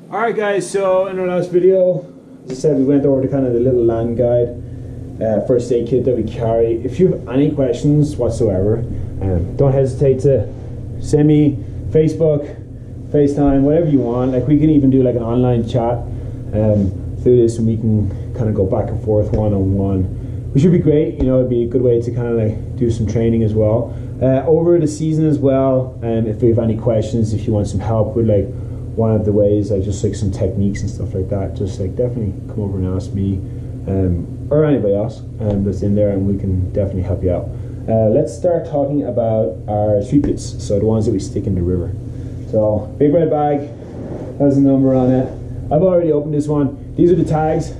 Alright guys, so in our last video, as I said, we went over to kind of the little land guide, first aid kit that we carry. If you have any questions whatsoever, don't hesitate to send me Facebook, FaceTime, whatever you want. Like we can even do like an online chat through this, and we can kind of go back and forth one-on-one, which would be great. You know, it'd be a good way to kind of like do some training as well. Over the season as well, if you have any questions, if you want some help with like one of the ways, like just like some techniques and stuff like that, just like definitely come over and ask me or anybody else that's in there, and we can definitely help you out. Let's start talking about our sweep kits, so the ones that we stick in the river. So big red bag has a number on it. I've already opened this one. These are the tags,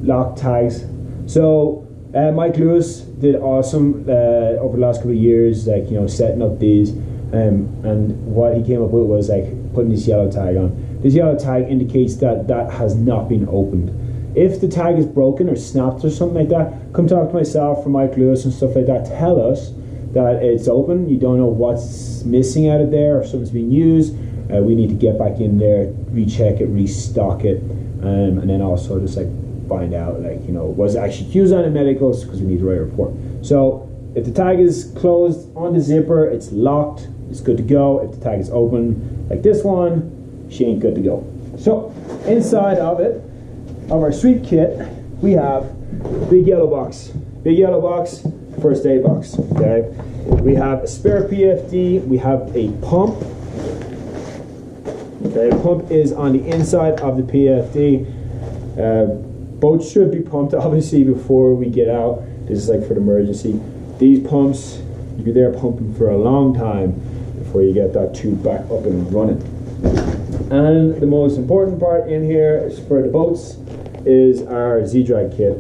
lock tags. So Mike Lewis did awesome over the last couple of years, like, you know, setting up these, and what he came up with was like putting this yellow tag on. This yellow tag indicates that that has not been opened. If the tag is broken or snapped or something like that, come talk to myself or Mike Lewis and stuff like that. Tell us that it's open. You don't know what's missing out of there, or something's being used. We need to get back in there, recheck it, restock it, and then also just like find out, like, you know, was it actually used on the medicals, because we need to write a report. So if the tag is closed on the zipper, it's locked, it's good to go. If the tag is open, like this one, she ain't good to go. So inside of it, of our sweep kit, we have big yellow box, first aid box. Okay, we have a spare PFD, we have a pump. Okay, the pump is on the inside of the PFD. Boats should be pumped obviously before we get out. This is like for the emergency. These pumps, you'll be there pumping for a long time before you get that tube back up and running. And the most important part in here is for the boats is our Z-Drag kit.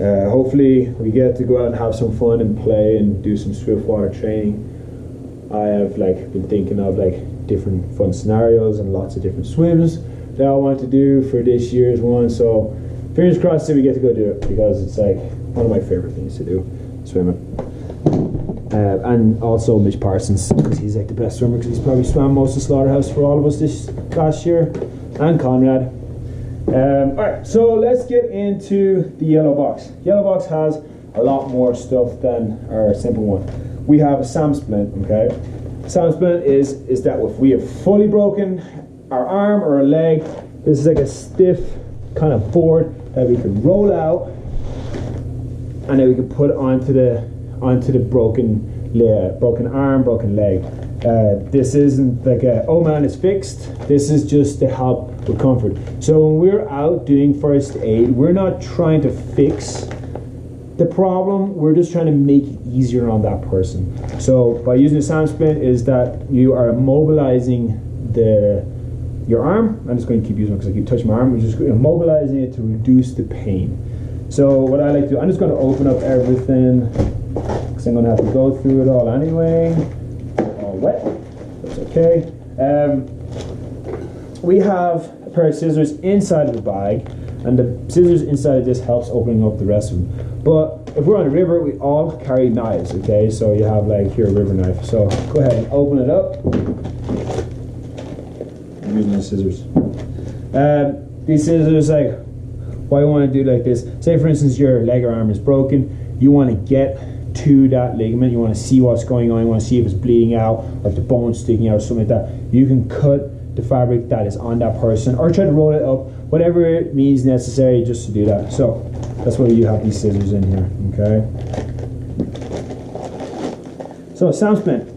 Hopefully we get to go out and have some fun and play and do some swift water training. I have like been thinking of like different fun scenarios and lots of different swims that I want to do for this year's one. So fingers crossed that we get to go do it, because it's like one of my favorite things to do, swimming. And also Mitch Parsons, because he's like the best swimmer, because he's probably swam most of the slaughterhouse for all of us this last year, and Conrad. Alright, so let's get into the yellow box. Yellow box has a lot more stuff than our simple one. We have a SAM splint, okay? SAM splint is that if we have fully broken our arm or a leg, this is like a stiff kind of board that we can roll out, and then we can put onto the broken arm, broken leg. This isn't like a, oh man, it's fixed. This is just to help with comfort. So when we're out doing first aid, we're not trying to fix the problem, we're just trying to make it easier on that person. So by using the SAM splint is that you are mobilizing your arm. I'm just going to keep using it because I keep touching my arm. We're just mobilizing it to reduce the pain. So what I like to do, I'm just going to open up everything, because I'm going to have to go through it all anyway. All wet, that's okay. We have a pair of scissors inside of the bag, and the scissors inside of this helps opening up the rest of them. But if we're on a river, we all carry knives, okay? So you have like your river knife. So go ahead and open it up. I'm using the scissors. These scissors, like, why I want to do like this, say for instance your leg or arm is broken, you want to get to that ligament, you want to see what's going on, you want to see if it's bleeding out, or if the bone's sticking out or something like that. You can cut the fabric that is on that person, or try to roll it up, whatever it means necessary just to do that. So that's why you have these scissors in here, okay? So SAM splint.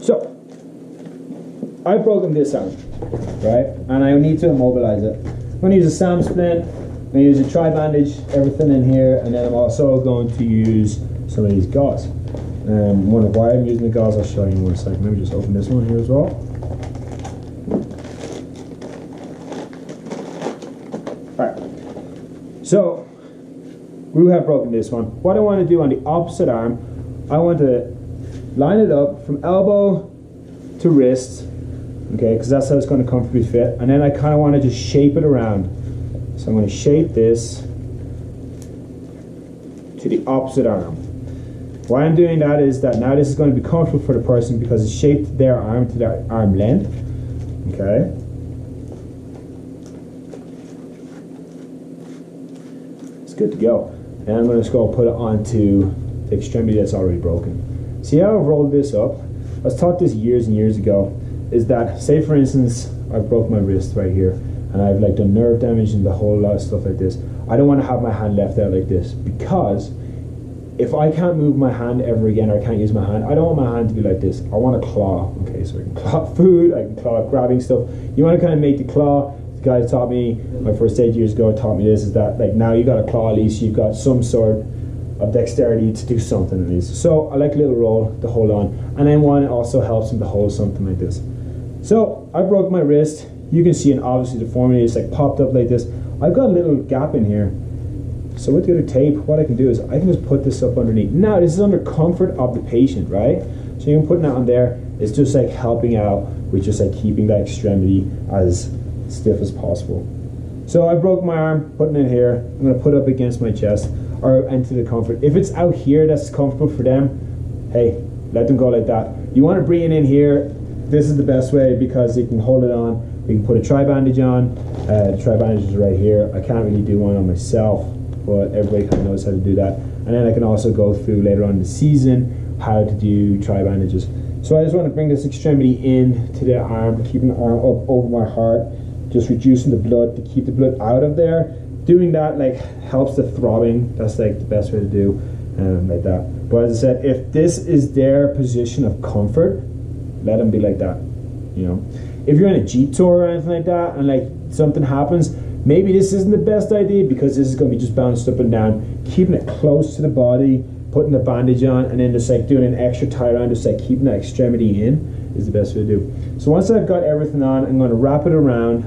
So I've broken this out, right? And I need to immobilize it. I'm going to use a SAM splint. I'm going to use a tri-bandage, everything in here, and then I'm also going to use some of these gauze. One of why I'm using the gauze, I'll show you in one second. Let me just open this one here as well. Alright, so we have broken this one. What I want to do on the opposite arm, I want to line it up from elbow to wrist, okay, because that's how it's going to comfortably fit. And then I kind of want to just shape it around. So I'm going to shape this to the opposite arm. Why I'm doing that is that now this is going to be comfortable for the person because it's shaped their arm to their arm length. Okay. It's good to go. And I'm going to just go put it onto the extremity that's already broken. See how I've rolled this up? I was taught this years and years ago, is that, say for instance, I broke my wrist right here, and I've like done nerve damage and the whole lot of stuff like this. I don't want to have my hand left out like this, because if I can't move my hand ever again, or I can't use my hand, I don't want my hand to be like this. I want to claw. Okay, so I can claw food, I can claw grabbing stuff. You want to kind of make the claw. The guy taught me, my first aid years ago taught me this, is that like now you got a claw, at least you've got some sort of dexterity to do something at least. So I like a little roll to hold on, and then one also helps him to hold something like this. So I broke my wrist. You can see an obviously deformity. It's like popped up like this. I've got a little gap in here. So with the other tape, what I can do is I can just put this up underneath. Now this is under comfort of the patient, right? So you can put that on there. It's just like helping out with just like keeping that extremity as stiff as possible. So I broke my arm, putting it here. I'm gonna put it up against my chest or into the comfort. If it's out here that's comfortable for them, hey, let them go like that. You want to bring it in here. This is the best way because you can hold it on. We can put a tri-bandage on. The tri-bandage is right here. I can't really do one on myself, but everybody kind of knows how to do that. And then I can also go through later on in the season how to do tri-bandages. So I just want to bring this extremity in to the arm, keeping the arm up over my heart, just reducing the blood to keep the blood out of there. Doing that like helps the throbbing. That's like the best way to do, like that. But as I said, if this is their position of comfort, let them be like that. You know, if you're in a Jeep tour or anything like that, and like something happens, maybe this isn't the best idea because this is going to be just bounced up and down. Keeping it close to the body, putting the bandage on, and then just like doing an extra tie around, just like keeping that extremity in is the best way to do. So once I've got everything on, I'm going to wrap it around,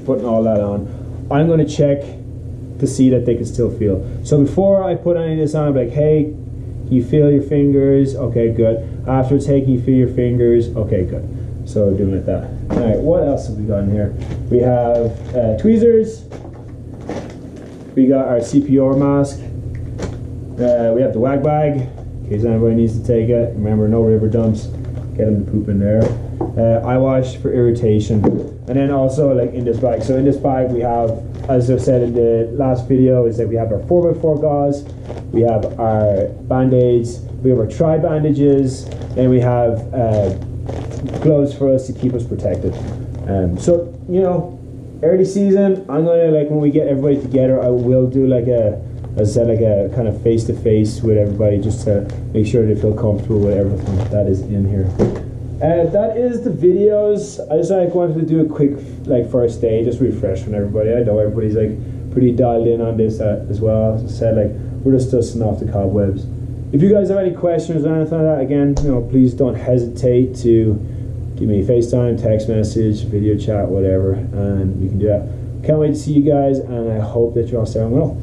putting all that on. I'm going to check to see that they can still feel. So before I put any of this on, I'm like, hey, you feel your fingers? Okay, good. After it's, hey, can you feel your fingers? Okay, good. So doing it that. All right, what else have we got in here? We have tweezers. We got our CPR mask. We have the wag bag, in case anybody needs to take it. Remember, no river dumps. Get them to poop in there. Eye wash for irritation. And then also like in this bag. So in this bag we have, as I said in the last video, is that we have our 4x4 gauze, we have our band-aids, we have our tri-bandages, and we have gloves for us to keep us protected. So, you know, early season, I'm gonna, like, when we get everybody together, I will do like a, as I said, like a kind of face-to-face with everybody, just to make sure they feel comfortable with everything that is in here. That is the videos. I just like wanted to do a quick like first day, just refreshing everybody. I know everybody's like pretty dialed in on this as well. As I said, like we're just dusting off the cobwebs. If you guys have any questions or anything like that, again, you know, please don't hesitate to give me a FaceTime, text message, video chat, whatever, and we can do that. Can't wait to see you guys, and I hope that you're all staying well.